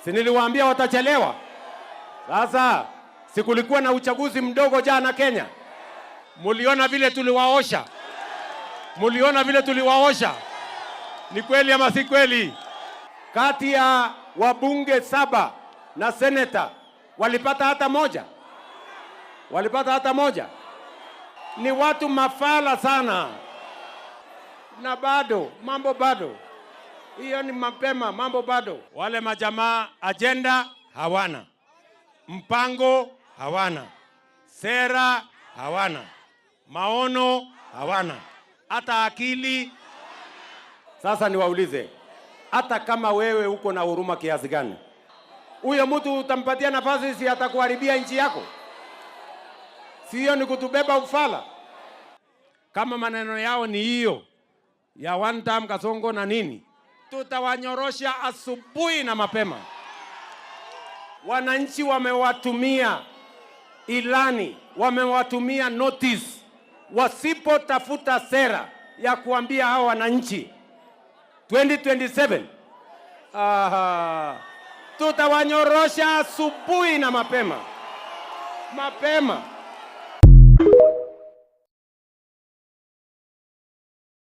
Si niliwaambia watachelewa. Sasa si kulikuwa na uchaguzi mdogo jana Kenya? Muliona vile tuliwaosha? Ni kweli ama si kweli? Kati ya wabunge 7 na seneta walipata hata moja. Ni watu mafala sana. Na mambo bado. Hiyo ni mapema, mambo bado. Wale majamaa agenda hawana, mpango hawana, sera hawana, maono hawana, hata akili. Sasa niwaulize, hata kama wewe uko na huruma kiasi gani, huyo mtu utampatia nafasi, si atakuharibia nchi yako? Si hiyo ni kutubeba ufala? Kama maneno yao ni hiyo ya one time Kasongo na nini, tutawanyorosha asubuhi na mapema. Wananchi wamewatumia ilani, wamewatumia notice. Wasipotafuta sera ya kuambia hao wananchi 2027, tutawanyorosha asubuhi na mapema.